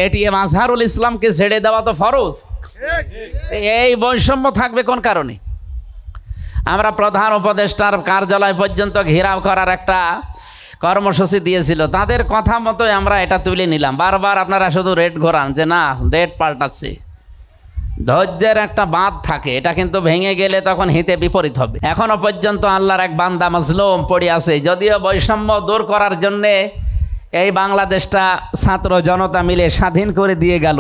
ATM Azharul ইসলামকে ছেড়ে দেওয়া তো ফরজ। এই বৈষম্য থাকবে কোন কারণে? আমরা প্রধান উপদেষ্টার কার্যালয় পর্যন্ত ঘেরাও করার একটা কর্মসূচি দিয়েছিল, তাদের কথা মতোই আমরা এটা তুলে নিলাম। বারবার আপনারা শুধু রেট ঘোরান যে না রেট পাল্টাচ্ছে। ধৈর্যের একটা বাঁধ থাকে, এটা কিন্তু ভেঙে গেলে তখন হিতে বিপরীত হবে। এখনো পর্যন্ত আল্লাহর এক বান্দা মাজলুম পড়ে আছে। যদিও বৈষম্য দূর করার জন্যে এই বাংলাদেশটা ছাত্র জনতা মিলে স্বাধীন করে দিয়ে গেল,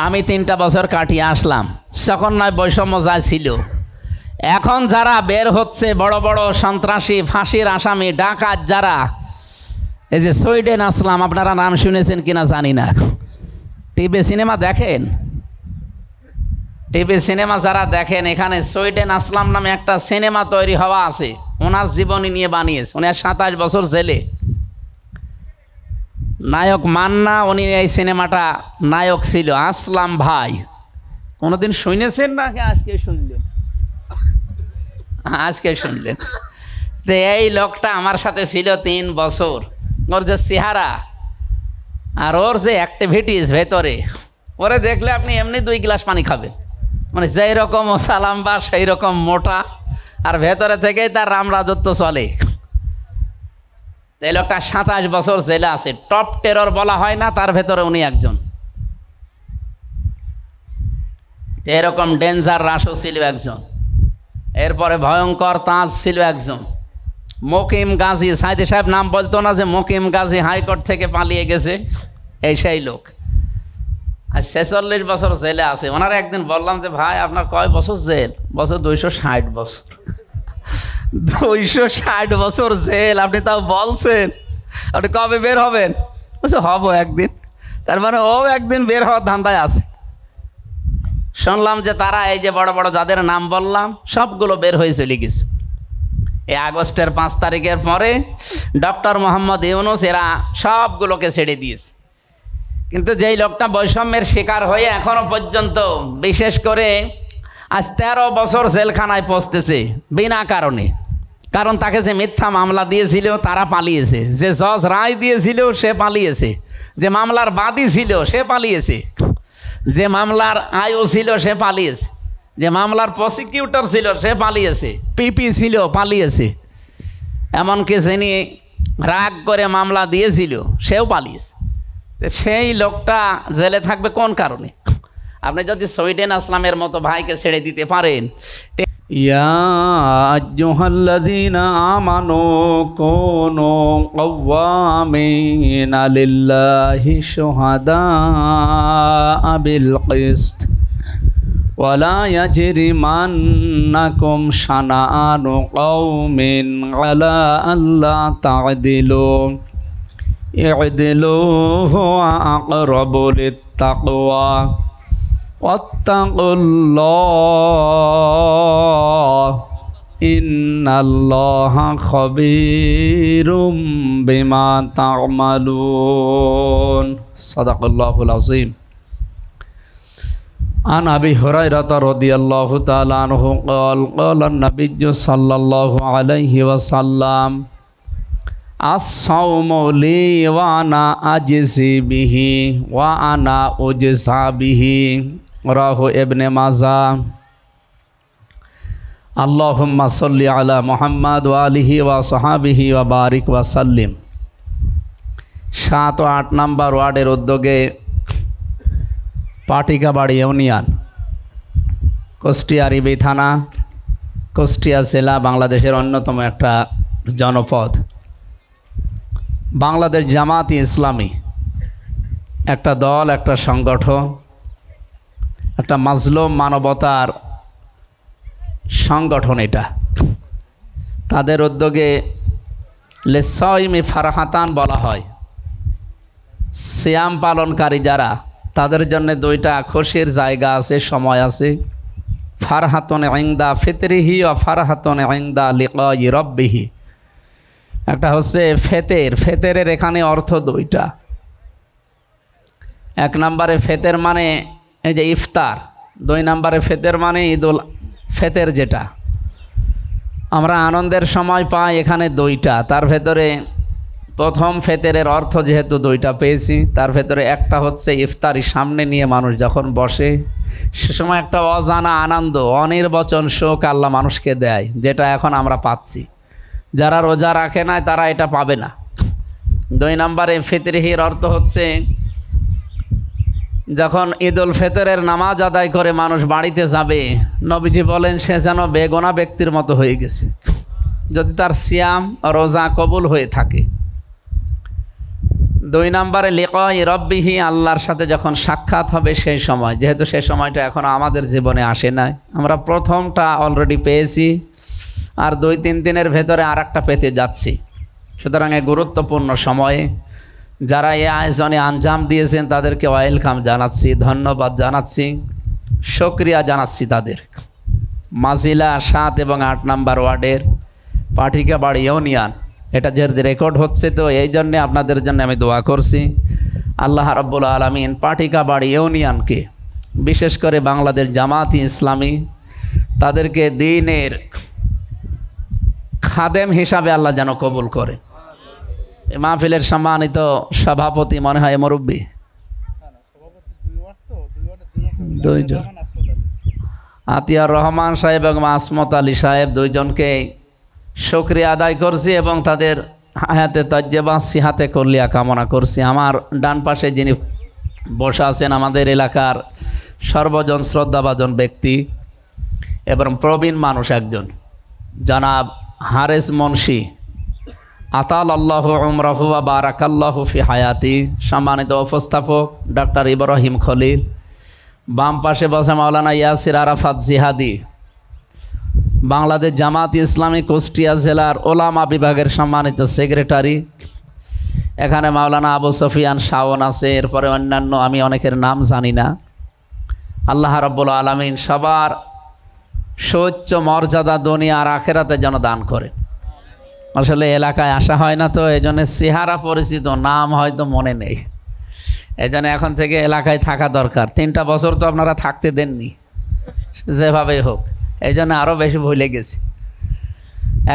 আমি 3টা বছর কাটিয়ে আসলাম, তখন নয় বৈষম্য যা ছিল। এখন যারা বের হচ্ছে বড় বড় সন্ত্রাসী, ফাঁসির আসামি, ডাকাত যারা, এই যে সুইডেন আসলাম, আপনারা নাম শুনেছেন কিনা জানি না। টিভি সিনেমা দেখেন, টিভি সিনেমা যারা দেখেন, এখানে সুইডেন আসলাম নামে একটা সিনেমা তৈরি হওয়া আছে, ওনার জীবনী নিয়ে বানিয়েছে। উনি 27 বছর জেলে। নায়ক মান্না, উনি এই সিনেমাটা নায়ক ছিল। আসলাম ভাই, কোনোদিন শুনেছেন না? আজকে শুনলেন, আজকে শুনলেন। তো এই লোকটা আমার সাথে ছিল 3 বছর। ওর যে চেহারা আর ওর যে অ্যাক্টিভিটিস ভেতরে, ওরে দেখলে আপনি এমনি 2 গ্লাস পানি খাবেন। মানে যেই রকম ও সালাম্বা সেই রকম মোটা, আর ভেতরে থেকেই তার রাম রাজত্ব চলে। এই লোকটা 27 বছর জেলে আছে। টপ টেরর বলা হয় না, তার ভেতরে উনি একজন। এরকম ডেঞ্জার রাশও ছিল একজন। এরপরে ভয়ঙ্কর তাজ ছিল একজন। মকিম গাজী, সাইদি সাহেব নাম বলতো না যে মকিম গাজী হাইকোর্ট থেকে পালিয়ে গেছে, এই সেই লোক। আর 46 বছর জেলে আছে। ওনারা একদিন বললাম যে ভাই আপনার কয় বছর জেল? বছর 260 বছর। 260 বছর জেল, আপনি তাও বলছেন? আপনি কবে বের হবেন? হব একদিন। তার মানে ও একদিন বের হওয়ার ধান্দায় আছে। শুনলাম যে তারা এই যে বড় বড় যাদের নাম বললাম সবগুলো বের হয়ে চলে গেছে। এই আগস্টের 5 তারিখের পরে ডক্টর মোহাম্মদ ইউনূস এরা সবগুলোকে ছেড়ে দিয়েছে। কিন্তু যেই লোকটা বৈষম্যের শিকার হয়ে এখনো পর্যন্ত, বিশেষ করে আজ 13 বছর জেলখানায় পৌঁছতেছে বিনা কারণে। কারণ তাকে যে মিথ্যা মামলা দিয়েছিল তারা পালিয়েছে, যে জজ রায় দিয়েছিল সে পালিয়েছে, যে মামলার বাদী ছিল সে পালিয়েছে, যে মামলার আয়ু ছিল সে পালিয়েছে, যে মামলার প্রসিকিউটর ছিল সে পালিয়েছে, পিপি ছিল পালিয়েছে, এমনকি যিনি রাগ করে মামলা দিয়েছিল সেও পালিয়েছে। সেই লোকটা জেলে থাকবে কোন কারণে? আপনি যদি সুইডেন আসলামের মতো ভাইকে ছেড়ে দিতে পারেন। ইয়া আইয়ুহাল্লাযীনা আমানু কুনু কাওয়ামিনা লিল্লাহি শুহাদাআ বিল কিসত ওয়ালা ইয়াজরিমান্নাকুম শানাআনু কওমিন আলা আল্লা তা'দিলু ই'দিলু হুয়া আকরাবু লিত-তাকওয়া ওয়াত্তাকুল্লাহ ইন্নাল্লাহা খাবীরুম বিমা তা'মালুন। সাদাকাল্লাহুল আযীম। আন আবি হুরায়রা রাদিয়াল্লাহু তাআলা আনহু ক্বাল ক্বালা আন-নাবিয়্যু সাল্লাল্লাহু আলাইহি ওয়াসাল্লাম as-sawmu li wa ana ajzi bihi wa ana ujza bihi rawahu ibn Majah। আল্লাহুম্মা সাল্লি আলা মুহাম্মাদ ওয়া আলিহি ওয়া সাহাবিহি ওয়া বারিক ওয়া সাল্লিম। 7 ও 8 নম্বর ওয়ার্ডের উদ্যোগে পাটিকাবাড়ি ইউনিয়ন, কুষ্টিয়া রিবি থানা, কুষ্টিয়া জেলা, বাংলাদেশের অন্যতম একটা জনপদ। বাংলাদেশ জামাত-ই ইসলামী একটা দল, একটা সংগঠন, একটা মাজলুম মানবতার সংগঠন। এটা তাদের উদ্যোগে লিসাইমি ফারহাতান বলা হয়। সিয়াম পালনকারী যারা, তাদের জন্য 2টা খুশির জায়গা আছে, সময় আছে। ফারহাতুন ইনদা ফিতরিহি ওয়া ফারহাতুন ইনদা লিকাই রাব্বিহি। একটা হচ্ছে ফেতের। ফেতেরের এখানে অর্থ 2টা। 1 নম্বরে ফেতের মানে এই যে ইফতার, 2 নম্বরে ফেতের মানে ঈদুল ফেতের, যেটা আমরা আনন্দের সময় পাই। এখানে 2টা, তার ভেতরে প্রথম ফেতেরের অর্থ যেহেতু দুইটা পেয়েছি, তার ভেতরে একটা হচ্ছে ইফতারি সামনে নিয়ে মানুষ যখন বসে সে সময় একটা অজানা আনন্দ, অনির্বচন শোক আল্লাহ মানুষকে দেয়, যেটা এখন আমরা পাচ্ছি। যারা রোজা রাখে না তারা এটা পাবে না। 2 নম্বরে ফিতরিহির অর্থ হচ্ছে যখন ঈদুল ফিতরের নামাজ আদায় করে মানুষ বাড়িতে যাবে, নবীজি বলেন সে যেন বেগুনা ব্যক্তির মতো হয়ে গেছে, যদি তার সিয়াম রোজা কবুল হয়ে থাকে। 2 নম্বরে লিকাই রব্বিহি, আল্লাহর সাথে যখন সাক্ষাৎ হবে সেই সময়, যেহেতু সেই সময়টা এখন আমাদের জীবনে আসে নাই, আমরা প্রথমটা অলরেডি পেয়েছি, আর 2-3 দিনের ভেতরে আর একটা পেতে যাচ্ছি। সুতরাং এই গুরুত্বপূর্ণ সময়ে যারা এই আয়োজনে আঞ্জাম দিয়েছেন তাদেরকে ওয়েলকাম জানাচ্ছি, ধন্যবাদ জানাচ্ছি, শুকরিয়া জানাচ্ছি তাদের। মাজিলা 7 এবং 8 নম্বর ওয়ার্ডের পাঠিকাবাড়ি ইউনিয়ন, এটা যে রেকর্ড হচ্ছে, তো এই জন্যে আপনাদের জন্য আমি দোয়া করছি। আল্লাহ রাব্বুল আলামিন পাঠিকাবাড়ি ইউনিয়নকে, বিশেষ করে বাংলাদেশ জামাতি ইসলামী, তাদেরকে দ্বীনের খাদেম হিসাবে আল্লাহ যেন কবুল করে। মাহফিলের সম্মানিত সভাপতি মনে হয় মুরব্বী, 2 জন, আতিয়ার রহমান সাহেব এবং আসমত আলী সাহেব, 2 জনকে শুকরিয়া আদায় করছি এবং তাদের হায়াতে তাজ্জেবা সিহাতে কল্যাণ কামনা করছি। আমার ডান পাশে যিনি বসে আছেন আমাদের এলাকার সর্বজন শ্রদ্ধাভাজন ব্যক্তি এবং প্রবীণ মানুষ একজন, জনাব হারেস মুন্সি, আতাল আল্লাহু উমরাহু ওয়া বারাকাল্লাহু ফি হায়াতি। সম্মানিত উপস্থাপক ডক্টর ইব্রাহিম খলিল। বাম পাশে বসে মাওলানা ইয়াসির আরাফাত জিহাদি, বাংলাদেশ জামাত ইসলামী কুষ্টিয়া জেলার ওলামা বিভাগের সম্মানিত সেক্রেটারি। এখানে মাওলানা আবু সফিয়ান শাওন আছে, এরপরে অন্যান্য আমি অনেকের নাম জানি না। আল্লাহ রাব্বুল আলামিন সবার সৌচ্চ মর্যাদা দুনিয়া আর আখেরাতে যেন দান করেন। আসলে এলাকায় আসা হয় না, তো এই জন্য চেহারা পরিচিত, নাম হয়তো মনে নেই, এই জন্য এখন থেকে এলাকায় থাকা দরকার। 3টা বছর তো আপনারা থাকতে দেননি, যেভাবেই হোক, এই জন্য আরও বেশি ভুলে গেছি।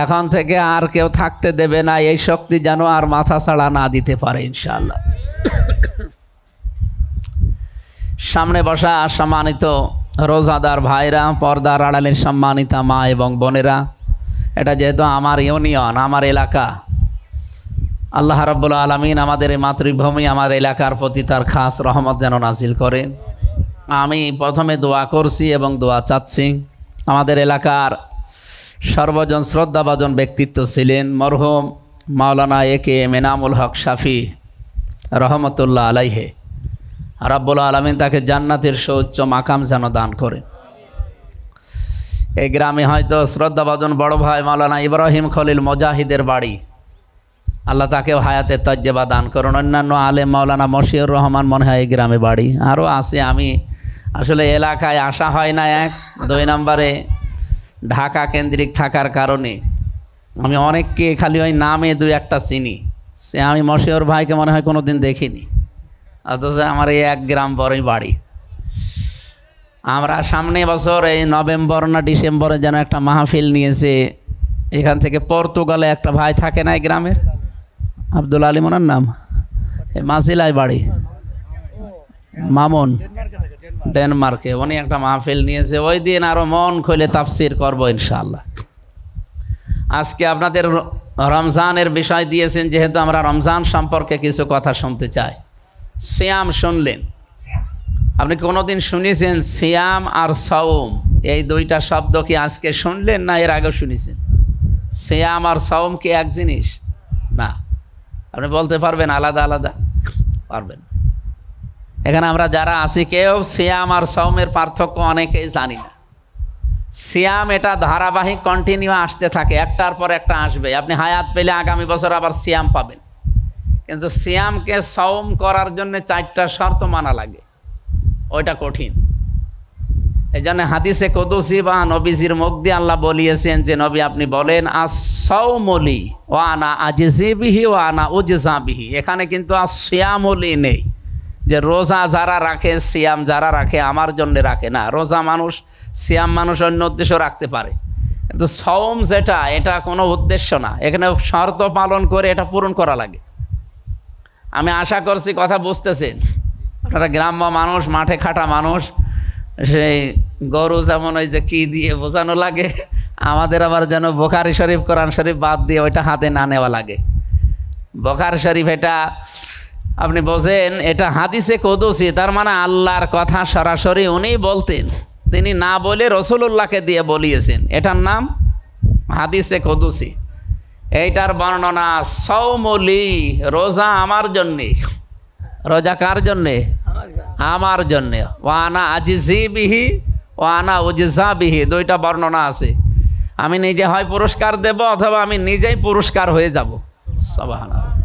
এখন থেকে আর কেউ থাকতে দেবে না, এই শক্তি যেন আর মাথা ছাড়া না দিতে পারে ইনশাআল্লাহ। সামনে বসা সম্মানিত রোজাদার ভাইরা, পর্দার আড়ালের সম্মানিতা মা এবং বোনেরা, এটা যেহেতু আমার ইউনিয়ন, আমার এলাকা, আল্লাহ রাব্বুল আলামিন আমাদের এই মাতৃভূমি, আমার এলাকার প্রতি তার খাস রহমত যেন নাজিল করেন। আমি প্রথমে দোয়া করছি এবং দোয়া চাচ্ছি। আমাদের এলাকার সর্বজন শ্রদ্ধাভাজন ব্যক্তিত্ব ছিলেন মরহুম মাওলানা একে এনামুল হক শাফি রহমতুল্লাহ আলাইহে। রাব্বুল আলামিন তাকে জান্নাতের সর্বোচ্চ মাকাম যেন দান করেন। এই গ্রামে হয়তো শ্রদ্ধাভাজন বড় ভাই মাওলানা ইব্রাহিম খলিল মুজাহিদের বাড়ি, আল্লাহ তাকেও হায়াতে তাজ্জেবা দান করুন। অন্যান্য আলেম মাওলানা মশিউর রহমান মনে হয় এই গ্রামে বাড়ি, আরও আছে। আমি আসলে এলাকায় আসা হয় না, 1, 2 নম্বরে ঢাকা কেন্দ্রিক থাকার কারণে আমি অনেককে খালি ওই নামে 2-1টা চিনি। সে আমি মশিউর ভাইকে মনে হয় কোনো দিন দেখিনি, অথচ আমার এই 1 গ্রাম বড়ই বাড়ি। আমরা সামনে বছর এই নভেম্বর না ডিসেম্বরে যেন একটা মাহফিল নিয়েছে, এখান থেকে পর্তুগালে একটা ভাই থাকে না এই গ্রামের, আব্দুল আলী ওনার নাম, এই মাসিলায় বাড়ি, মামুন, ডেনমার্কে, উনি একটা মাহফিল নিয়েছে। ওই দিন আরও মন খুলে তাফসির করবো ইনশাআল্লাহ। আজকে আপনাদের রমজানের বিষয় দিয়েছেন, যেহেতু আমরা রমজান সম্পর্কে কিছু কথা শুনতে চাই। সিয়াম শুনলেন, আপনি কোনোদিন শুনেছেন সিয়াম আর সাওম এই 2টা শব্দ কি আজকে শুনলেন না এর আগেও শুনেছেন? সিয়াম আর সাওম কি এক জিনিস? না। আপনি বলতে পারবেন আলাদা আলাদা? পারবেন। এখানে আমরা যারা আছি কেউ সিয়াম আর সাওমের পার্থক্য অনেকেই জানি না। সিয়াম এটা ধারাবাহিক কন্টিনিউ আসতে থাকে, একটার পর একটা আসবে। আপনি হায়াত পেলে আগামী বছর আবার সিয়াম পাবেন, কিন্তু সিয়ামকে সাওম করার জন্য 4টা শর্ত মানা লাগে, ওইটা কঠিন। এই জন্য হাদিসে কুদসি বা নবীজির মুখ দিয়ে আল্লাহ বলিয়েছেন যে নবী আপনি বলেন আস-সাওমুলি ওয়া আনা আজজি বিহি ওয়া আনা উজজা বিহি। এখানে কিন্তু আস-সিয়ামুলি নেই, যে রোজা যারা রাখে সিয়াম যারা রাখে আমার জন্য রাখে না। রোজা মানুষ, সিয়াম মানুষ অন্য উদ্দেশ্য রাখতে পারে, কিন্তু সাওম যেটা, এটা কোনো উদ্দেশ্য না, এখানে শর্ত পালন করে এটা পূরণ করা লাগে। আমি আশা করছি কথা বুঝতেছেন। আপনারা গ্রাম্য মানুষ, মাঠে খাটা মানুষ, সেই গরু যেমন ওই যে কি দিয়ে বোঝানো লাগে, আমাদের আবার যেন বুখারী শরীফ কোরআন শরীফ বাদ দিয়ে ওইটা হাতে না নেওয়া লাগে। বুখারী শরীফ এটা আপনি বোঝেন, এটা হাদিসে কুদসি, তার মানে আল্লাহর কথা সরাসরি উনি বলতেন, তিনি না বলে রাসূলুল্লাহকে দিয়ে বলিয়েছেন। এটার নাম হাদিসে কুদসি। এইটার বর্ণনা সৌমলি, রোজা আমার জন্যে। রোজা কার জন্যে? আমার জন্যে। ওয়ানা আজিজি বিহি ওয়ানা উজজা বিহি, দুইটা বর্ণনা আছে। আমি নিজে হয় পুরস্কার দেব অথবা আমি নিজেই পুরস্কার হয়ে যাব। সুবহানাল্লাহ।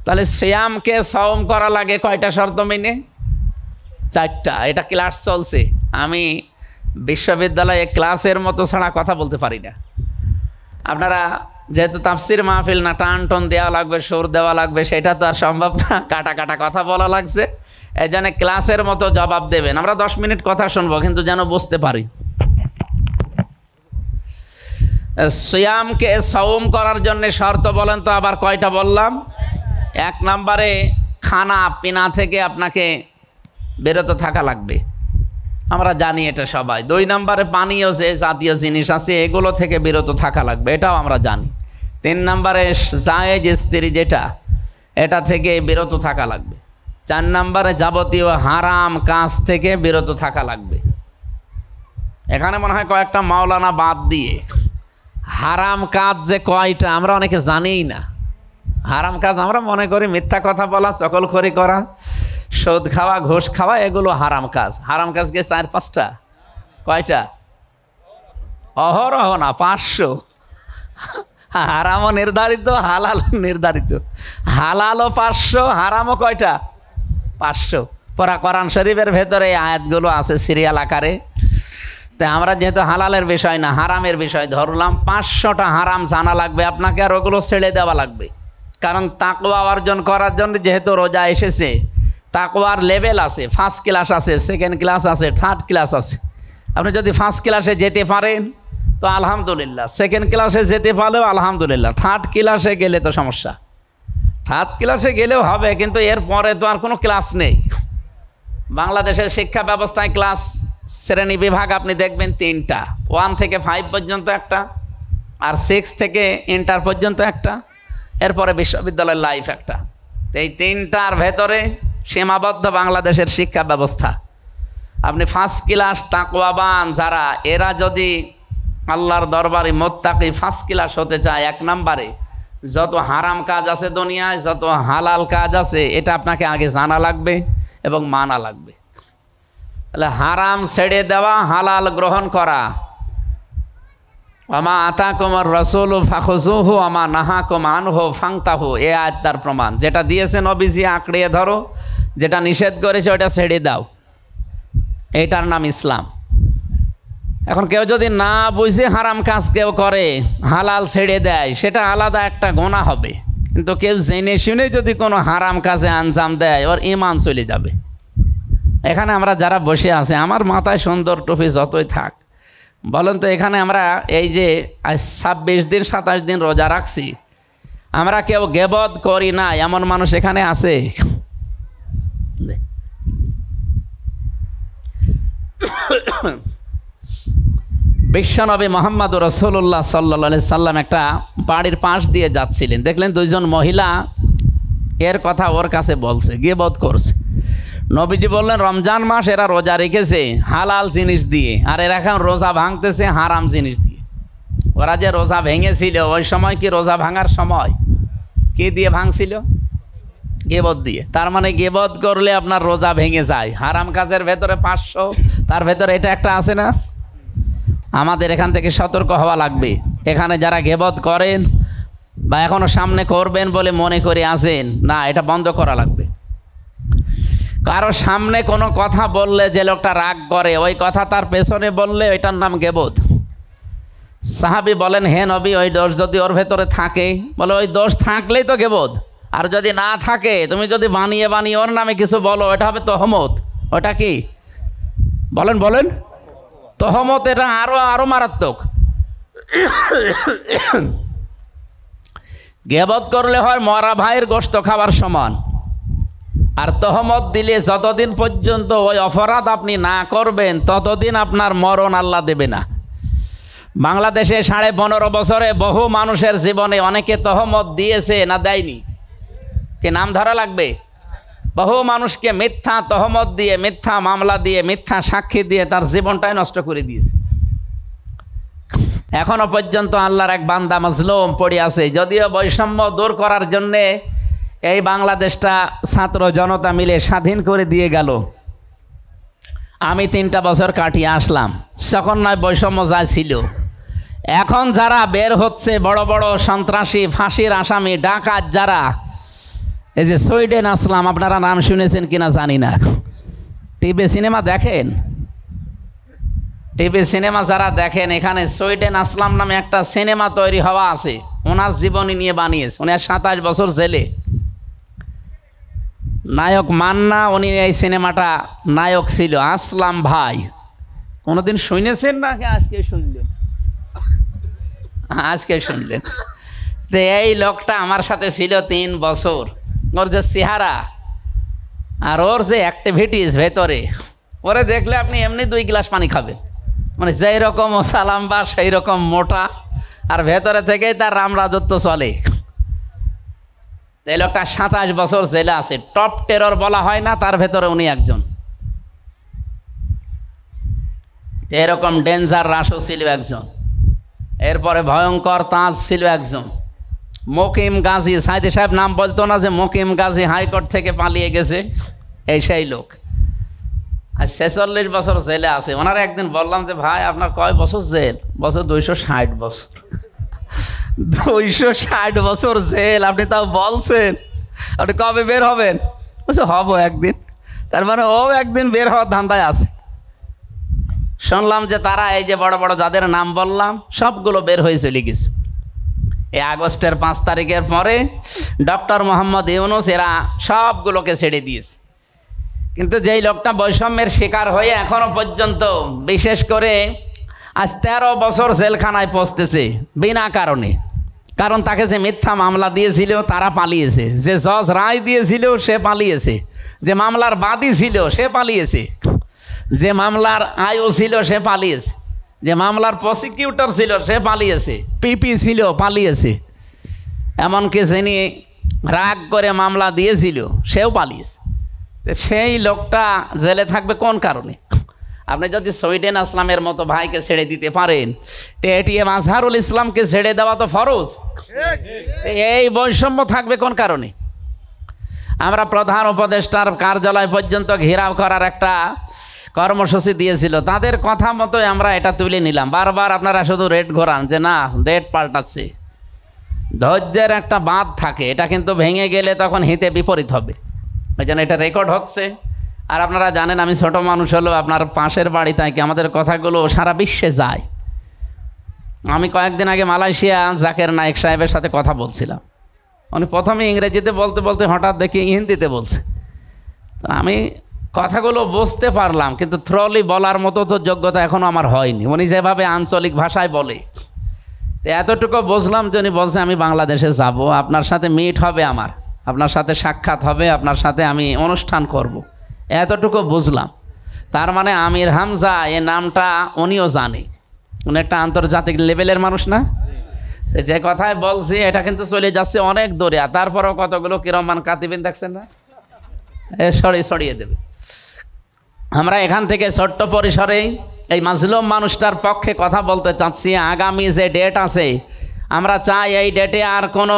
তাহলে সিয়ামকে সওম করা লাগে কয়টা শর্ত মেনে? 4টা। এটা ক্লাস চলছে, আমি বিশ্ববিদ্যালয়ে ক্লাসের মতো ছাড়া কথা বলতে পারি না। আপনারা যেহেতু তাফসির মাহফিল না, টান টন দেওয়া লাগবে, সুর দেওয়া লাগবে, সেটা তো আর সম্ভব না, কাটা কাটা কথা বলা লাগছে। এই জন্য ক্লাসের মতো জবাব দেবেন। আমরা 10 মিনিট কথা শুনবো, কিন্তু যেন বুঝতে পারি। সিয়ামকে সওম করার জন্য শর্ত বলেন তো আবার কয়টা বললাম? 1 নম্বরে খানা পিনা থেকে আপনাকে বিরত থাকা লাগবে, আমরা জানি এটা সবাই। 2 নম্বরে পানীয় যে জাতীয় জিনিস আছে এগুলো থেকে বিরত থাকা লাগবে, এটাও আমরা জানি। 3 নম্বরে জায়েজ স্ত্রী যেটা, এটা থেকে বিরত থাকা লাগবে। 4 নম্বরে যাবতীয় হারাম কাজ থেকে বিরত থাকা লাগবে। এখানে মনে হয় কয়েকটা মাওলানা বাদ দিয়ে হারাম কাজ যে কয়টা আমরা অনেকে জানিই না। হারাম কাজ আমরা মনে করি মিথ্যা কথা বলা, চকলখড়ি করা, সুদ খাওয়া, ঘুষ খাওয়া, এগুলো হারাম কাজ। হারাম কাজকে 4-5টা, কয়টা? অহরহ না, 500। হারামও নির্ধারিত, হালাল নির্ধারিত। হালালও 500, হারামও কয়টা? 500। পরা কোরআন শরীফের ভেতরে এই আয়াতগুলো আছে সিরিয়াল আকারে। তাই আমরা যেহেতু হালালের বিষয় না হারামের বিষয় ধরলাম, 500টা হারাম জানা লাগবে আপনাকে, আর ওগুলো ছেড়ে দেওয়া লাগবে। কারণ তাকওয়া অর্জন করার জন্য যেহেতু রোজা এসেছে, তাকওয়ার লেভেল আছে, 1st ক্লাস আছে, 2nd ক্লাস আছে, 3rd ক্লাস আছে। আপনি যদি 1st ক্লাসে যেতে পারেন তো আলহামদুলিল্লাহ, 2nd ক্লাসে যেতে পারলেও আলহামদুলিল্লাহ, 3rd ক্লাসে গেলে তো সমস্যা। 3rd ক্লাসে গেলেও হবে, কিন্তু এর পরে তো আর কোনো ক্লাস নেই। বাংলাদেশের শিক্ষা ব্যবস্থায় ক্লাস শ্রেণী বিভাগ আপনি দেখবেন 3টা, 1 থেকে 5 পর্যন্ত একটা, আর 6 থেকে ইন্টার পর্যন্ত একটা, এরপরে বিশ্ববিদ্যালয়ের লাইফ একটা। এই 3টার ভেতরে সীমাবদ্ধ বাংলাদেশের শিক্ষা ব্যবস্থা। আপনি 1st ক্লাস তাকওয়াবান যারা, এরা যদি আল্লাহর দরবারে মুত্তাকি 1st ক্লাস হতে চায়, 1 নম্বরে যত হারাম কাজ আছে দুনিয়ায়, যত হালাল কাজ আছে, এটা আপনাকে আগে জানা লাগবে এবং মানা লাগবে। তাহলে হারাম ছেড়ে দেওয়া, হালাল গ্রহণ করা। আমা আতাকুমুর রাসূলু ফাখুযুহু আমা নাহাকুম আনহু ফান্তাহু, এই আয়াত তার প্রমাণ। যেটা দিয়েছে নবীজি আঁকড়িয়ে ধরো, যেটা নিষেধ করেছে ওটা ছেড়ে দাও, এটার নাম ইসলাম। এখন কেউ যদি না বুঝে হারাম কাজ কেউ করে, হালাল ছেড়ে দেয়, সেটা আলাদা একটা গুনাহ হবে। কিন্তু কেউ জেনে শুনে যদি কোনো হারাম কাজে আঞ্জাম দেয়, ওর ঈমান চলে যাবে। এখানে আমরা যারা বসে আছে, আমার মাথায় সুন্দর টুপি যতই থাক, বলেন তো এখানে আমরা এই যে আজ 26 দিন 27 দিন রোজা রাখছি, আমরা কেউ গীবত করি না এমন মানুষ এখানে আছে? বিশ্বনবী মুহাম্মদুর রাসূলুল্লাহ সাল্লাল্লাহু আলাইহি সাল্লাম একটা বাড়ির পাশ দিয়ে যাচ্ছিলেন, দেখলেন 2 জন মহিলা এর কথা ওর কাছে বলছে, গীবত করছে। নবীজি বললেন, রমজান মাস এরা রোজা রেখেছে হালাল জিনিস দিয়ে, আর এরা এখন রোজা ভাঙতেছে হারাম জিনিস দিয়ে। ওরা যে রোজা ভেঙেছিল, ওই সময় কি রোজা ভাঙার সময়? কি দিয়ে ভাঙছিল? গীবত দিয়ে। তার মানে গীবত করলে আপনার রোজা ভেঙে যায়। হারাম কাজের ভেতরে 500, তার ভেতরে এটা একটা আছে না? আমাদের এখান থেকে সতর্ক হওয়া লাগবে। এখানে যারা গীবত করেন বা এখনো সামনে করবেন বলে মনে করে আসেন, না, এটা বন্ধ করা লাগবে। কারো সামনে কোনো কথা বললে যে লোকটা রাগ করে, ওই কথা তার পেছনে বললে ওইটার নাম গীবত। সাহাবী বলেন, হে নবী, ওই দোষ যদি ওর ভেতরে থাকে? বলে, ওই দোষ থাকলেই তো গীবত। আর যদি না থাকে, তুমি যদি বানিয়ে বানিয়ে ওর নামে কিছু বলো, এটা হবে তহমত। ওটা কি বলেন বলেন? তহমত। এটা আরো আরো মারাত্মক। গিবত করলে হয় মরা ভাইয়ের গোশত খাওয়ার সমান। আর তহমত দিলে যতদিন পর্যন্ত ওই অপরাধ আপনি না করবেন ততদিন আপনার মরণ আল্লাহ দেবে না। বাংলাদেশে 15.5 বছরে বহু মানুষের জীবনে অনেকে তহমত দিয়েছে না দেয়নি, কি নাম ধরা লাগবে? বহু মানুষকে মিথ্যা তহমত দিয়ে, মিথ্যা মামলা দিয়ে, মিথ্যা সাক্ষী দিয়ে তার জীবনটাই নষ্ট করে দিয়েছে। এখনো পর্যন্ত আল্লাহর এক বান্দা মাজলুম পড়ে আছে। যদিও বৈষম্য দূর করার জন্যে এই বাংলাদেশটা ছাত্র জনতা মিলে স্বাধীন করে দিয়ে গেল। আমি 3টা বছর কাটিয়ে আসলাম, তখন নয় বৈষম্য যা ছিল। এখন যারা বের হচ্ছে বড় বড় সন্ত্রাসী, ফাঁসির আসামি, ডাকাত যারা, এই যে সুইডেন আসলাম, আপনারা নাম শুনেছেন কিনা জানি না। টিভি সিনেমা দেখেন, টিভি সিনেমা যারা দেখেন, এখানে সুইডেন আসলাম নামে একটা সিনেমা তৈরি হওয়া আছে, ওনার জীবনী নিয়ে বানিয়েছে। উনি 27 বছর জেলে। নায়ক মান্না, উনি এই সিনেমাটা নায়ক ছিল। আসলাম ভাই, কোনোদিন শুনেছেন না? আজকে শুনলেন, আজকে শুনলেন। তো এই লোকটা আমার সাথে ছিল 3 বছর। ওর যে চেহারা আর ওর যে অ্যাক্টিভিটিস ভেতরে, ওরে দেখলে আপনি এমনি 2 গ্লাস পানি খাবেন। মানে যেই রকম ও সালাম্বা সেই রকম মোটা, আর ভেতরে থেকেই তার রাম রাজত্ব চলে। এই লোকটা 27 বছর জেলে আছে। টপ টেরর বলা হয় না, তার ভেতরে উনি একজন। এরকম ডেঞ্জার রাশও ছিল একজন। এরপরে ভয়ঙ্কর তাজ ছিল একজন। মকিম গাজী, সাইদি সাহেব নাম বলতো না যে মকিম গাজী হাইকোর্ট থেকে পালিয়ে গেছে, এই সেই লোক। আর 46 বছর জেলে আছে। ওনারা একদিন বললাম যে ভাই আপনার কয় বছর জেল? বছর 260 বছর। 260 বছর জেল, আপনি তাও বলছেন। আপনি কবে বের হবেন? হব একদিন। তার মানে ও একদিন বের হওয়ার ধান্দায় আছে। শুনলাম যে তারা এই যে বড় বড় যাদের নাম বললাম সবগুলো বের হয়ে চলে গেছে। এই আগস্টের 5 তারিখের পরে ডক্টর মোহাম্মদ ইউনূস এরা সবগুলোকে ছেড়ে দিয়েছে। কিন্তু যেই লোকটা বৈষম্যের শিকার হয়ে এখনো পর্যন্ত, বিশেষ করে আজ 13 বছর জেলখানায় পৌঁছতেছে বিনা কারণে। কারণ তাকে যে মিথ্যা মামলা দিয়েছিল তারা পালিয়েছে, যে জজ রায় দিয়েছিল সে পালিয়েছে, যে মামলার বাদী ছিল সে পালিয়েছে, যে মামলার আয়ু ছিল সে পালিয়েছে, যে মামলার প্রসিকিউটর ছিল সে পালিয়েছে, পিপি ছিল পালিয়েছে, এমনকি যিনি রাগ করে মামলা দিয়েছিল সেও পালিয়েছে। সেই লোকটা জেলে থাকবে কোন কারণে? আপনি যদি সুইডেন আসলামের মতো ভাইকে ছেড়ে দিতে পারেন, এটিএম আজহারুল ইসলামকে ছেড়ে দেওয়া তো ফরজ। এই বৈষম্য থাকবে কোন কারণে? আমরা প্রধান উপদেষ্টার কার্যালয় পর্যন্ত ঘেরাও করার একটা কর্মসূচি দিয়েছিল, তাদের কথা মতোই আমরা এটা তুলে নিলাম। বারবার আপনারা শুধু রেট ঘোরান যে না রেট পাল্টাচ্ছে। ধৈর্যের একটা বাঁধ থাকে, এটা কিন্তু ভেঙে গেলে তখন হিতে বিপরীত হবে। ওই জন্য এটা রেকর্ড হচ্ছে। আর আপনারা জানেন আমি ছোট মানুষ হলেও আপনার পাশের বাড়ি, তাই কি আমাদের কথাগুলো সারা বিশ্বে যায়। আমি কয়েকদিন আগে মালয়েশিয়া জাকের নায়েক সাহেবের সাথে কথা বলছিলাম। উনি প্রথমে ইংরেজিতে বলতে বলতে হঠাৎ দেখি হিন্দিতে বলছে। তো আমি কথাগুলো বুঝতে পারলাম, কিন্তু থ্রলি বলার মতো তো যোগ্যতা এখনও আমার হয়নি। উনি যেভাবে আঞ্চলিক ভাষায় বলে, তো এতটুকু বুঝলাম যে উনি বলছে আমি বাংলাদেশে যাব, আপনার সাথে মিট হবে, আমার আপনার সাথে সাক্ষাৎ হবে, আপনার সাথে আমি অনুষ্ঠান করব, এতটুকু বুঝলাম। তার মানে আমির হামজা এ নামটা উনিও জানে। উনি একটা আন্তর্জাতিক লেভেলের মানুষ না? যে কথায় বলছি এটা কিন্তু চলে যাচ্ছে অনেক দূরে। আর তারপরেও কতগুলো কিরমান কাতিবিন দেখছেন না, সরিয়ে দেবে। আমরা এখান থেকে ছোট্ট পরিসরে এই মাজলুম মানুষটার পক্ষে কথা বলতে চাচ্ছি। আগামী যে ডেট আছে, আমরা চাই এই ডেটে আর কোনো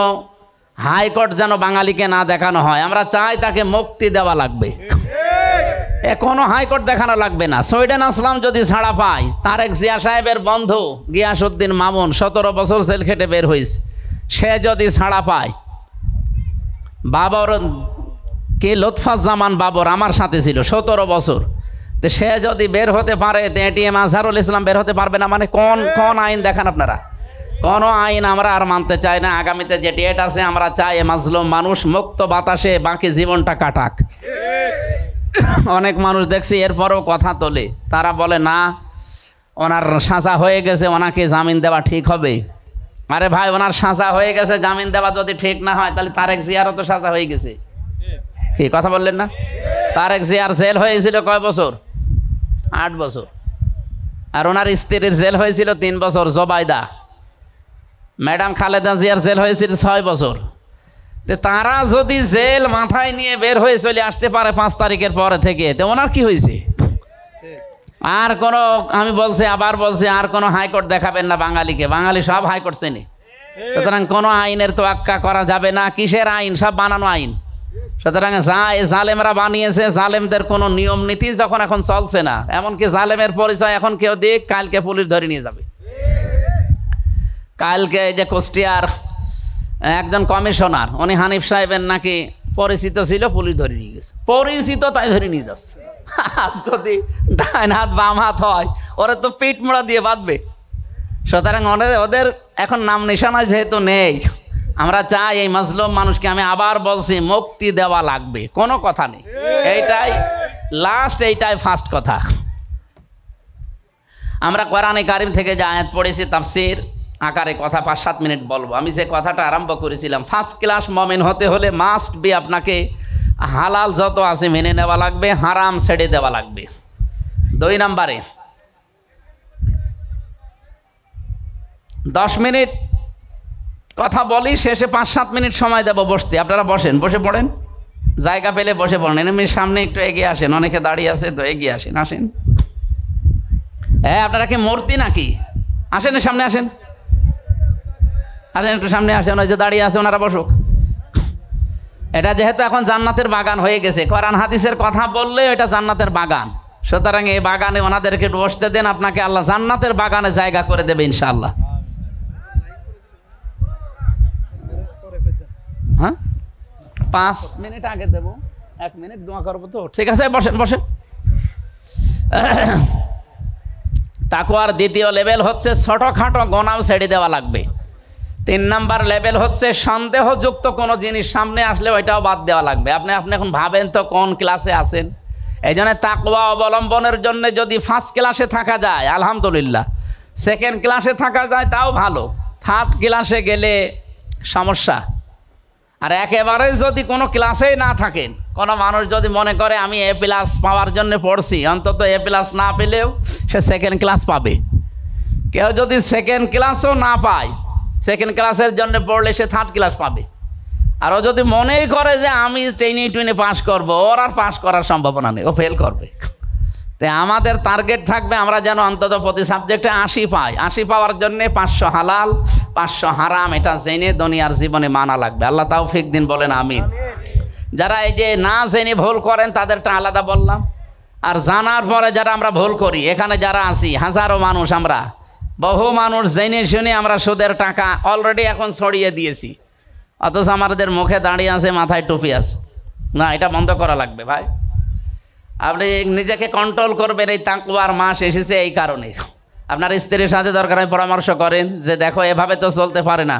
হাইকোর্ট যেন বাঙালিকে না দেখানো হয়। আমরা চাই তাকে মুক্তি দেওয়া লাগবে, কোনো হাইকোর্ট দেখানো লাগবে না। সুইডেন আসলাম যদি ছাড়া পায়, তারেক জিয়া সাহেবের বন্ধু গিয়াসউদ্দিন মামুন 17 বছর জেল খেটে বের হয়েছে, সে যদি ছাড়া পায়, বাবর কি লুৎফুজ্জামান বাবর আমার সাথে ছিল 17 বছর, তো সে যদি বের হতে পারে, এটিএম আজহারুল ইসলাম বের হতে পারবে না? মানে কোন আইন দেখান আপনারা? কোনো আইন আমরা আর মানতে চাই না। আগামীতে যে ডেট আছে আমরা চাই মাজলুম মানুষ মুক্ত বাতাসে বাকি জীবনটা কাটাক। অনেক মানুষ দেখছি এরপরও কথা তোলে, তারা বলে না ওনার সাজা হয়ে গেছে, ওনাকে জামিন দেওয়া ঠিক হবে। আরে ভাই, ওনার সাজা হয়ে গেছে, জামিন দেওয়া যদি ঠিক না হয় তাহলে তারেক জিয়ারও তো সাজা হয়ে গেছে। কি কথা বললেন না? তারেক জিয়ার জেল হয়েছিল কয় বছর? 8 বছর। আর ওনার স্ত্রীর জেল হয়েছিল 3 বছর, জবাইদা। ম্যাডাম খালেদা জিয়ার জেল হয়েছিল 6 বছর। তারা যদি জেল মাথায় নিয়ে বের হয়ে চলে আসতে পারে 5 তারিখের পরে থেকে, তো ওনার কি হয়েছে? আর কোনো, আমি বলছি, আবার বলছি, আর কোনো হাইকোর্ট দেখাবেন না বাঙালিকে। বাঙালি সব হাইকোর্ট চেনে। সুতরাং কোনো আইনের তোয়াক্কা করা যাবে না। কিসের আইন? সব বানানো আইন। সুতরাং জালেমরা বানিয়েছে, জালেমদের কোনো নিয়ম নীতি যখন এখন চলছে না, এমনকি জালেমের পরিচয় এখন কেউ দিক, কালকে পুলিশ ধরে নিয়ে যাবে। কালকে যে কুষ্টিয়ার একজন কমিশনার, উনি হানিফ সাহেবের নাকি পরিচিত ছিল, পুলিশ ধরে নিয়ে গেছে। পরিচিত তাই ধরে নিয়ে যাচ্ছে। যদি ডান হাত বাম হাত হয়, ওরা তো পিঠ মোড়া দিয়ে বাঁধবে। সুতরাং ওদের এখন নাম নিশানা যেহেতু নেই, আমরা চাই এই মাজলুম মানুষকে, আমি আবার বলছি, মুক্তি দেওয়া লাগবে, কোনো কথা নেই। এইটাই লাস্ট, এইটাই ফার্স্ট কথা। আমরা কোরআনে কারিম থেকে যে আয়াত পড়েছি, তাফসীর আকারে কথা 5-7 মিনিট বলবো। আমি যে কথাটা আরম্ভ করেছিলাম, ফার্স্ট ক্লাস মুমিন হতে হলে মাস্ট বি আপনাকে হালাল যত আছে মেনে নেওয়া লাগবে, হারাম ছেড়ে দেওয়া লাগবে। 2 নম্বরে 10 মিনিট কথা বলি, শেষে 5-7 মিনিট সময় দেবো বসতে। আপনারা বসেন, বসে পড়েন, জায়গা পেলে বসে পড়েন। এনিমির সামনে একটু এগিয়ে আসেন, অনেকে দাঁড়িয়ে আছে তো, এগিয়ে আসেন, আসেন। হ্যাঁ, আপনারা কি মূর্তি নাকি? আসেন, সামনে আসেন, আসেন, একটু সামনে আসেন। ওই যে দাঁড়িয়ে আছে ওনারা বসুক। এটা যেহেতু এখন জান্নাতের বাগান হয়ে গেছে, কোরআন হাদিসের কথা বললে এটা জান্নাতের বাগান। সুতরাং এই বাগানে ওনাদেরকে বসতে দেন, আপনাকে আল্লাহ জান্নাতের বাগানে জায়গা করে দেবে ইনশাআল্লাহ। হ্যাঁ, 5 মিনিট আগে দেবো, 1 মিনিট দোয়া করবো তো। ঠিক আছে, বসেন, বসেন। তাকওয়ার দ্বিতীয় লেভেল হচ্ছে ছোটখাটো গোনাও ছেড়ে দেওয়া লাগবে। 3 নাম্বার লেভেল হচ্ছে সন্দেহযুক্ত কোনো জিনিস সামনে আসলে ওইটাও বাদ দেওয়া লাগবে। আপনি এখন ভাবেন তো কোন ক্লাসে আছেন। এই জন্য তাকওয়া অবলম্বনের জন্য যদি 1st ক্লাসে থাকা যায় আলহামদুলিল্লাহ, 2nd ক্লাসে থাকা যায় তাও ভালো, 3rd ক্লাসে গেলে সমস্যা। আর একেবারে যদি কোনো ক্লাসেই না থাকেন, কোনো মানুষ যদি মনে করে আমি A+ পাওয়ার জন্য পড়ছি, অন্তত A+ না পেলেও সে 2nd ক্লাস পাবে। কেউ যদি 2nd ক্লাসও না পায়, 2nd ক্লাসের জন্য পড়লে সে 3rd ক্লাস পাবে। আর ও যদি মনেই করে যে আমি টেনে পাস করবো, ওর আর পাস করার সম্ভাবনা নেই, ও ফেল করবে। তাই আমাদের টার্গেট থাকবে আমরা যেন অন্তত প্রতি সাবজেক্টে 80 পাই। 80 পাওয়ার জন্যে 500 হালাল 500 হারাম, এটা জেনে দুনিয়ার জীবনে মানা লাগবে। আল্লাহ তাওফিক দিন, বলেন আমিন। যারা এই যে না জেনে ভুল করেন তাদেরটা আলাদা বললাম, আর জানার পরে যারা আমরা ভুল করি, এখানে যারা আছি হাজারো মানুষ, আমরা বহু মানুষ জেনে শুনে আমরা সুদের টাকা অলরেডি এখন ছড়িয়ে দিয়েছি, অথচ আমাদের মুখে দাঁড়িয়ে আছে, মাথায় টুপি আছে। না, এটা বন্ধ করা লাগবে ভাই। আপনি নিজেকে কন্ট্রোল করবেন, এই তাকওয়ার মাস এসেছে এই কারণে। আপনার স্ত্রীর সাথে দরকার হয় পরামর্শ করেন যে দেখো এভাবে তো চলতে পারে না,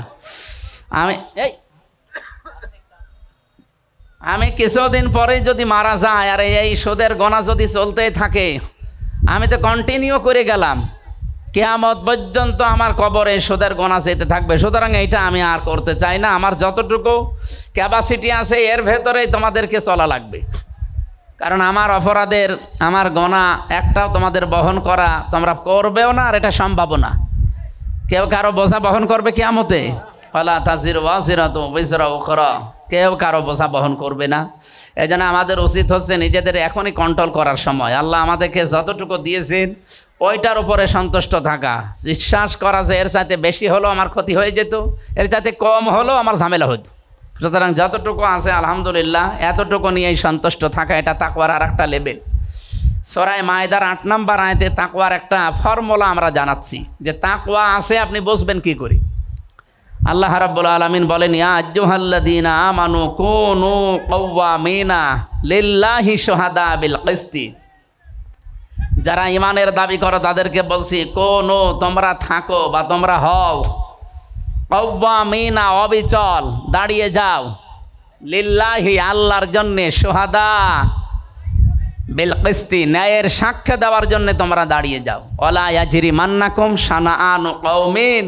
আমি কিছুদিন পরে যদি মারা যায় আর এই সুদের গোনা যদি চলতেই থাকে, আমি তো কন্টিনিউ করে গেলাম, কিয়ামত পর্যন্ত আমার কবরে সুদের গোনা যেতে থাকবে। সুতরাং এইটা আমি আর করতে চাই না। আমার যতটুকু ক্যাপাসিটি আছে এর ভেতরেই তোমাদেরকে চলা লাগবে। কারণ আমার অপরাধের, আমার গোনা একটাও তোমাদের বহন করা তোমরা করবেও না, আর এটা সম্ভব না। কেউ কারো বোঝা বহন করবে কিয়ামতে? ফালা তাজিরু ওয়াজিরাতুন বিজরা উখরা, কেউ কারো বোঝা বহন করবে না। এই জন্য আমাদের উচিত হচ্ছে নিজেদের এখনই কন্ট্রোল করার সময়। আল্লাহ আমাদেরকে যতটুকু দিয়েছেন ওইটার উপরে সন্তুষ্ট থাকা, বিশ্বাস করা যে এর চাইতে বেশি হলো আমার ক্ষতি হয়ে যেত, এর চাইতে কম হলো আমার ঝামেলা হতো। সুতরাং যতটুকু আছে আলহামদুলিল্লাহ, এতটুকু নিয়েই সন্তুষ্ট থাকা, এটা তাকওয়ার আর একটা লেভেল। সূরা মায়েদার 8 নম্বর আয়াতে তাকওয়ার একটা ফর্মুলা আমরা জানাচ্ছি, যে তাকওয়া আছে আপনি বুঝবেন কি করে। আল্লাহ রাব্বুল আলামিন বলেন, ইয়া আইয়ুহাল্লাযীনা আমানু কুনু কাওয়ামিনা লিল্লাহি শুহাদা বিল কিসতি। যারা ইমানের দাবি করো তাদেরকে বলছি, কোনও তোমরা থাকো বা তোমরা হও কাওয়ামিনা, অবিচল, দাঁড়িয়ে যাও, লিল্লাহি, আল্লাহর জন্যে, শুহাদা বিল কিসতি, ন্যায়ের সাক্ষ্য দেওয়ার জন্য তোমরা দাঁড়িয়ে যাও। ওয়ালা ইয়াজরিমান্নাকুম শানাআনু কওমিন,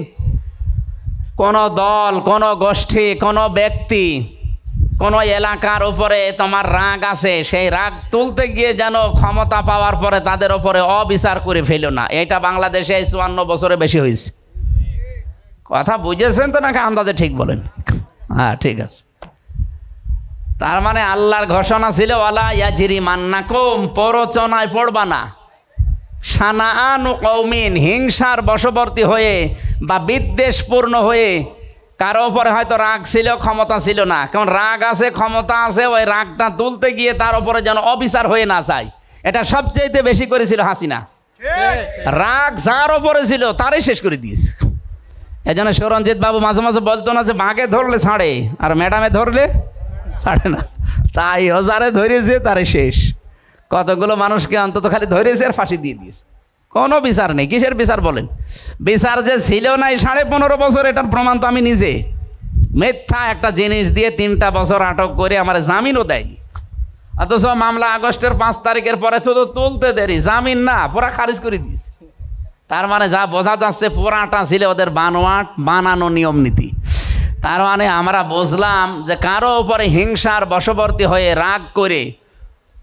কোনো দল, কোনো গোষ্ঠী, কোনো ব্যক্তি, কোনো এলাকার উপরে তোমার রাগ আছে, সেই রাগ তুলতে গিয়ে যেন ক্ষমতা পাওয়ার পরে তাদের উপরে অবিচার করে ফেলো না। এটা বাংলাদেশে 54 বছরে বেশি হয়েছে। কথা বুঝেছেন তো নাকি আন্দাজে ঠিক বলেন? হ্যাঁ, ঠিক আছে। তার মানে আল্লাহর ঘোষণা ছিল ওয়ালা ইয়াজরিমান্নাকুম, প্ররোচনায় পড়বা না। শানাআনু কওমিন, হিংসার বশবর্তী হয়ে বা বিদ্বেষপূর্ণ হয়ে, কারো উপরে হয়তো রাগ ছিল, ক্ষমতা ছিল না, কারণ রাগ আছে, ক্ষমতা আছে, ওই রাগটা তুলতে গিয়ে তার উপরে যেন অবিচার হয়ে না যায়। এটা সবচাইতে বেশি করেছিল হাসিনা। রাগ যার উপরে ছিল তারই শেষ করে দিয়েছে। এই জন্য সুরঞ্জিত বাবু মাঝে মাঝে বলতো না যে বাঘে ধরলে ছাড়ে আর ম্যাডামে ধরলে ছাড়ে না, তাই যারে ধরেছে তারে শেষ। কতগুলো মানুষকে অন্তত খালি ধরেছে আর ফাঁসি দিয়ে দিয়েছে, কোনো বিচার নেই। কিসের বিচার বলেন? বিচার যে ছিল নাই 15.5 বছর, এটার প্রমাণ তো আমি নিজে। মিথ্যা একটা জিনিস দিয়ে 3টা বছর আটক করে আমার জামিনও দেয়নি, অথচ মামলা আগস্টের 5 তারিখের পরে শুধু তুলতে দেরি, জামিন না, পুরা খারিজ করে দিয়েছে। তার মানে যা বোঝা যাচ্ছে পুরাটা ছিল ওদের বানোয়াট, বানানো নিয়ম নীতি। তার মানে আমরা বুঝলাম যে কারো উপরে হিংসার বশবর্তী হয়ে রাগ করে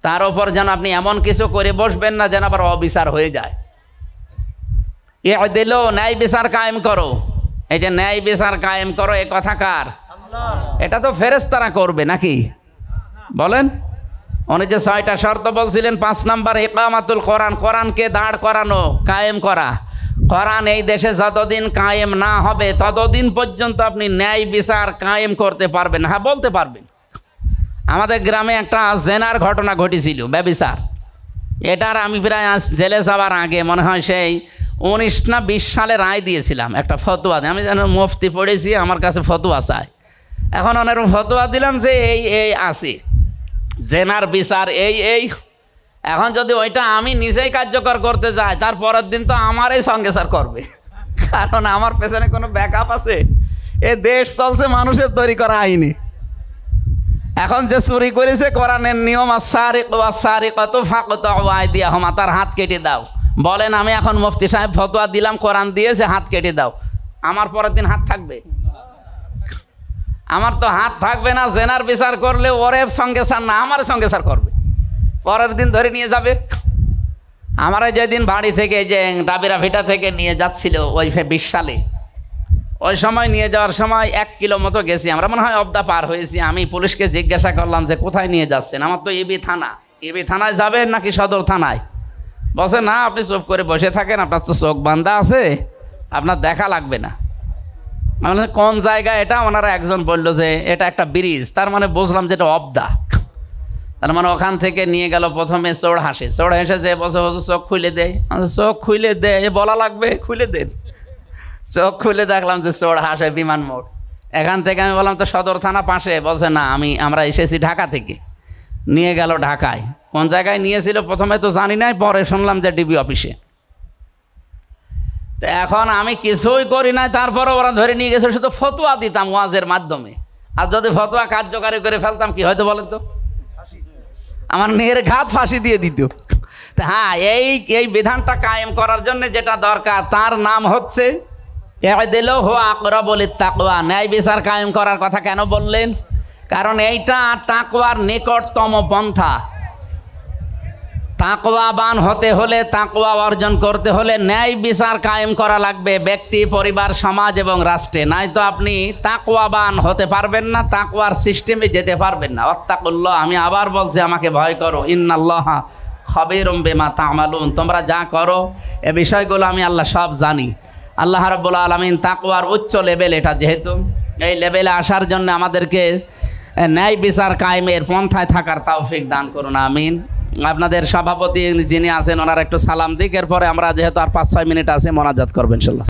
তার উপর যেন আপনি এমন কিছু করে বসবেন না যেন আবার অবিচার হয়ে যায়। এ দিল ন্যায় বিচার কায়েম করো। এই যে ন্যায় বিচার কায়েম করো, এ কথা কার? এটা তো ফেরেশতারা করবে নাকি বলেন? উনি যে 6টা শর্ত বলছিলেন, 5 নাম্বার ইকামাতুল কোরআন, কোরআনকে দাঁড় করানো, কায়েম করা। কোরআন এই দেশে যতদিন কায়েম না হবে ততদিন পর্যন্ত আপনি ন্যায় বিচার কায়েম করতে পারবেন। হ্যাঁ, বলতে পারবেন। আমাদের গ্রামে একটা জেনার ঘটনা ঘটেছিল, ব্যভিচার। এটার আমি প্রায় জেলে যাওয়ার আগে মনে হয় সেই 19 না 20 সালে রায় দিয়েছিলাম একটা ফতোয়া। আমি যেন মুফতি পড়েছি, আমার কাছে ফতোয়া চাই। এখন অনেক ফতোয়া দিলাম যে এই আছে জেনার বিচার, এই এখন যদি ওইটা আমি নিজেই কার্যকর করতে যাই, তার পরের দিন তো আমারই সঙ্গে স্যার করবে, কারণ আমার পেছনে কোনো ব্যাকআপ আছে। এ দেশ চলছে মানুষের তৈরি করা আইনে। এখন যে চুরি করেছে, কোরআনের নিয়ম আস-সারিকু ফাকতাউ আইদিয়াহুমা, তার হাত কেটে দাও। বলেন আমি এখন মুফতি সাহেব ফতোয়া দিলাম, কোরআন দিয়েছে, হাত কেটে দাও, আমার পরের দিন হাত থাকবে? আমার তো হাত থাকবে না। জেনার বিচার করলে ওরে সঙ্গে স্যার না, আমার সঙ্গে স্যার করবে, পরের দিন ধরে নিয়ে যাবে। আমার যেদিন বাড়ি থেকে যে ডাবিরা ভিটা থেকে নিয়ে যাচ্ছিল ওই 20 সালে, ওই সময় নিয়ে যাওয়ার সময় 1 কিলো মতো গেছি আমরা, মনে হয় অবদা পার হয়েছি। আমি পুলিশকে জিজ্ঞাসা করলাম যে কোথায় নিয়ে যাচ্ছেন? আমার তো ইবি থানা। ইবি থানায় যাবেন নাকি সদর থানায়? বলছে না, আপনি চুপ করে বসে থাকেন, আপনার তো চোখ বান্ধা আছে, আপনার দেখা লাগবে না। আমি বললাম কোন জায়গায় এটা? ওনারা একজন বললো যে এটা একটা ব্রিজ। তার মানে বুঝলাম যে এটা অবদা। তার মানে ওখান থেকে নিয়ে গেল প্রথমে চোর হাসে যে বসে চোখ খুলে দেয়। চোখ খুলে দেয় বলা লাগবে, খুলে দেন। চোখ খুলে দেখলাম যে চোর হাসে বিমান মোড়। এখান থেকে আমি বললাম তো সদর থানা পাশে। বলছে না, আমরা এসেছি ঢাকা থেকে। নিয়ে গেল ঢাকায়। কোন জায়গায় নিয়েছিল প্রথমে তো জানি নাই, পরে শুনলাম যে ডিবি অফিসে। তো এখন আমি কিছুই করি নাই, তারপরে ওরা ধরে নিয়ে গেছে। শুধু ফতোয়া দিতাম ওয়াজের মাধ্যমে। আর যদি ফতোয়া কার্যকারী করে ফেলতাম কি হয়তো বলেন তো? আমার নির্ঘাত ফাঁসি দিয়ে দিত। হ্যাঁ, এই বিধানটা কায়েম করার জন্য যেটা দরকার তার নাম হচ্ছে ই'দিলু আকরাবু লিত-তাকওয়া। ন্যায় বিচার কায়েম করার কথা কেন বললেন? কারণ এইটা তাকওয়ার নিকটতম পন্থা। তাকওয়াবান হতে হলে, তাকওয়া অর্জন করতে হলে ন্যায় বিচার কায়েম করা লাগবে ব্যক্তি, পরিবার, সমাজ এবং রাষ্ট্রে। নাই তো আপনি তাকওয়াবান হতে পারবেন না, তাকওয়ার সিস্টেমে যেতে পারবেন না। ওয়াত্তাকুল্লাহ, আমি আবার বলছি, আমাকে ভয় করো। ইন্নাল্লাহা খাবীরুম বিমা তা'মালুন, তোমরা যা করো এ বিষয়গুলো আমি আল্লাহ সব জানি। আল্লাহ রাব্বুল আলামিন তাকওয়ার উচ্চ লেভেল এটা, যেহেতু এই লেভেলে আসার জন্য আমাদেরকে ন্যায় বিচার কায়েমের পন্থায় থাকার তৌফিক দান করুন, আমিন। আপনাদের সভাপতি যিনি আছেন ওনার একটু সালাম দিক, এরপরে আমরা যেহেতু আর 5-6 মিনিট আছে মোনাজাত করবেন ইনশাআল্লাহ।